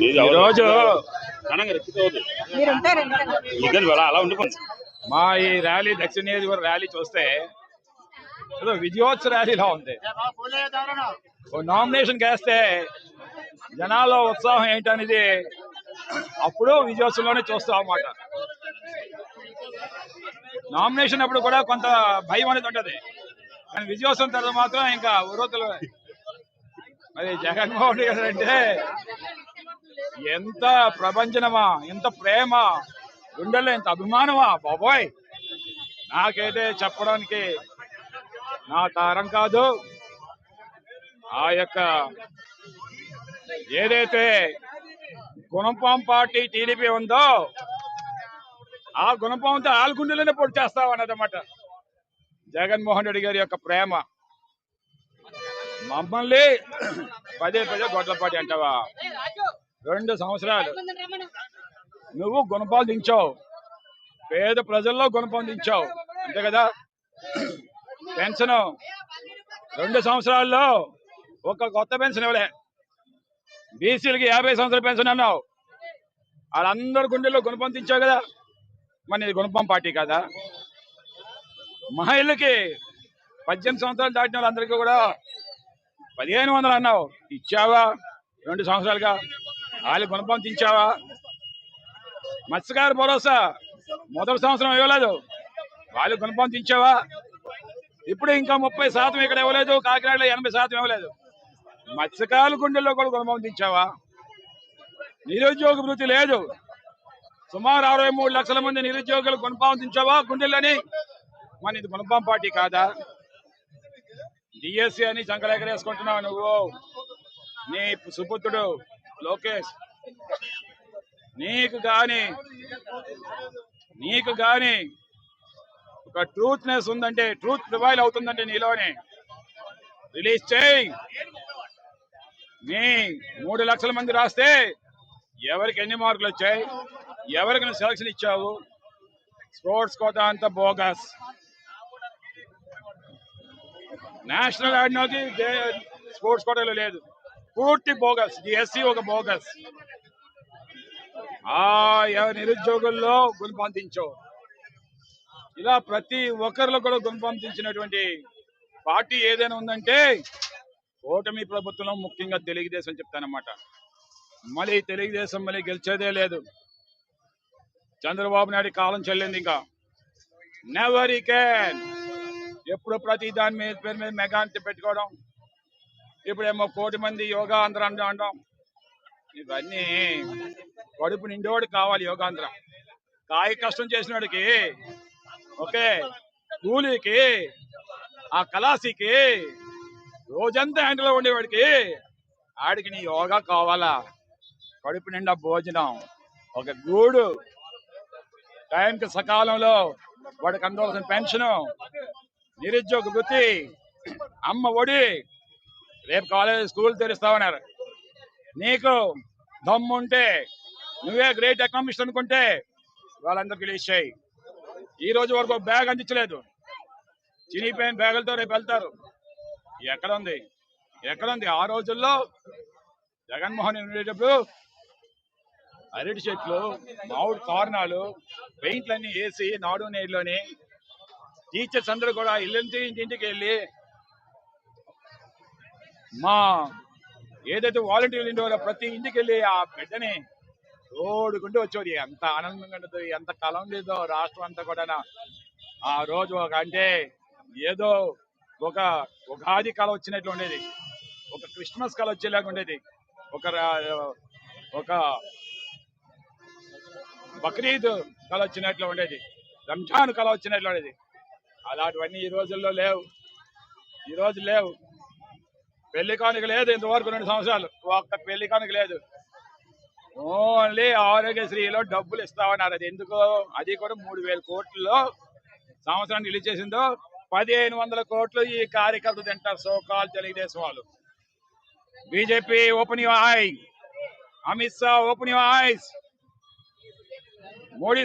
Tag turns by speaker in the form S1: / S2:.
S1: ఈరోజు అలా ఉండిపోతుంది మా ఈ ర్యాలీ దక్షిణ నియోజకవర్గ ర్యాలీ చూస్తే ఏదో విజయోత్సవ ర్యాలీలా ఉంది. నామినేషన్ వేస్తే జనాల్లో ఉత్సాహం ఏంటనేది అప్పుడు విజయోత్సవంలోనే చూస్తాం అన్నమాట. నామినేషన్ అప్పుడు కూడా కొంత భయం అనేది ఉంటది, కానీ విజయోత్సవం తర్వాత మాత్రం ఇంకా ఉరోతులు. మరి జగన్మోహన్ రెడ్డి గారు అంటే ఎంత ప్రపంచనమా, ఎంత ప్రేమ, గుండెల్లో ఎంత అభిమానమా బాబోయ్. నాకైతే చెప్పడానికి నా తరం కాదు. ఆ యొక్క ఏదైతే గుణపం పార్టీ టీడీపీ ఉందో ఆ గుణపంతో ఆల్గుండెలోనే పొడి చేస్తామన్నదన్నమాట జగన్మోహన్ రెడ్డి గారి యొక్క ప్రేమ. మమ్మల్ని పదే గొడ్లపాటి అంటావా? 2 సంవత్సరాలు నువ్వు గుణపాలు దించావు, పేద ప్రజల్లో గుణపం దించావు, అంతే కదా. పెన్షన్ 2 సంవత్సరాల్లో ఒక కొత్త పెన్షన్ ఇవ్వలే. బీసీలకి 50 సంవత్సరాల పెన్షన్ అన్నావు, వాళ్ళందరూ గుండెల్లో గుణపం దించావు కదా. మరి ఇది గుణపం పార్టీ కదా? మహిళలకి 18 సంవత్సరాలు దాటిన వాళ్ళందరికీ కూడా 1500 అన్నావు, ఇచ్చావా? 2 సంవత్సరాలుగా వాళ్ళు గుణపం దించావా? మత్స్యకార భరోసా మొదటి సంవత్సరం ఇవ్వలేదు, వాళ్ళు గుణపం దించావా? ఇప్పుడు ఇంకా 30% ఇక్కడ ఇవ్వలేదు, కాకినాడలో 80% ఇవ్వలేదు. మత్స్యకారుల గుండెల్లో కూడా గుణపం దించావా? నిరుద్యోగ వృత్తి లేదు, సుమారు 63 లక్షల మంది నిరుద్యోగులు గుణపం దించావా గుండెల్లోని? మన ఇది గుణపం పార్టీ కాదా? డిఎస్సి అని సంకలేకరేసుకుంటున్నావు నువ్వు, నీ సుపుత్రుడు లోకేష్. నీకు గాని ఒక ట్రూత్నెస్ ఉందంటే, ట్రూత్ ప్రివైల్ అవుతుందంటే నీలోనే రిలీజ్ చేయి. నీ 3 లక్షల మంది రాస్తే ఎవరికి ఎన్ని మార్కులు వచ్చాయి, ఎవరికి నువ్వు సెలక్షన్ ఇచ్చావు? స్పోర్ట్స్ కోట అంతా బోగస్. నేషనల్ ఆడినోకి స్పోర్ట్స్ కోటాలో లేదు, పూర్తి బోగస్. డిఎస్సి ఒక బోగస్. నిరుద్యోగుల్లో గుణపందించావు. ఇలా ప్రతి ఒక్కరిలో కూడా గుణపందించినటువంటి పార్టీ ఏదైనా ఉందంటే కూటమి ప్రభుత్వంలో ముఖ్యంగా తెలుగుదేశం చెప్తానమాట. మళ్ళీ తెలుగుదేశం మళ్ళీ గెలిచేదే లేదు. చంద్రబాబు నాయుడు కాలం చెల్లింది. ఇంకా నెవర్ క్యాన్. ఎప్పుడు ప్రతి దాని మీద పేరు మీద మెగాంతి పెట్టుకోవడం, ఇప్పుడేమో 1 కోటి మంది యోగా ఆంధ్ర అంటాం. ఇవన్నీ కడుపు నిండేవాడు కావాలి యోగాంధ్ర. కాయ కష్టం చేసిన వాడికి, ఓకే, కూలీకి, ఆ కళాశీకి, రోజంతా హ్యాండిలో ఉండేవాడికి, ఆడికి నీ యోగా కావాలా? కడుపు నిండా భోజనం, ఒక గూడు, టైంకి సకాలంలో వాడికి అందవలసిన పెన్షను, నిరుద్యోగ వృత్తి, అమ్మ ఒడి, రేపు కాలేజ్ స్కూల్ తెరుస్తామన్నారు. నీకు దమ్ముంటే నువ్వే గ్రేట్ ఎకనామిస్ట్ అనుకుంటే వాళ్ళందరికీ రిలీజ్ చేయి. ఈ రోజు వరకు బ్యాగ్ అందించలేదు. చినిపోయిన బ్యాగులతో రేపు వెళ్తారు. ఎక్కడుంది? ఆ రోజుల్లో జగన్మోహన్ ఉండేటప్పుడు అరటి చెట్లు, మామిడి తోరణాలు, పెయింట్లన్నీ వేసి నాడు నేడులోని టీచర్స్ అందరూ కూడా ఇంటింటికి వెళ్ళి మా ఏదైతే వాలంటీర్లు ఉండేవారో ప్రతి ఇంటికి వెళ్ళి ఆ బిడ్డని తోడుకుంటూ వచ్చేది. ఎంత ఆనందంగా ఉంటుంది, ఎంత కళ ఉండేదో రాష్ట్రం అంతా కూడా. ఆ రోజు అంటే ఏదో ఒక ఉగాది కళ వచ్చినట్లు ఉండేది, ఒక క్రిస్మస్ కళ వచ్చేలాగా ఉండేది, ఒక బక్రీద్ కళ వచ్చినట్లు ఉండేది, రంజాన్ కళ వచ్చినట్లు ఉండేది. అలాంటివన్నీ ఈ రోజుల్లో లేవు. పెళ్లి కానుక లేదు ఇంతవరకు 2 సంవత్సరాలు. ఒక్క పెళ్లి కానుక లేదు. ఓన్లీ ఆరోగ్యశ్రీలో డబ్బులు ఇస్తామన్నారు. అది ఎందుకో, అది కూడా 3,000 కోట్లలో సంవత్సరాన్ని రిలీజ్ చేసిందో 1,500 కోట్లు ఈ కార్యకర్తలు తింటారు, సోకాల్ తెలుగుదేశం వాళ్ళు. BJP open your I, Amit Shah open your eyes. Modi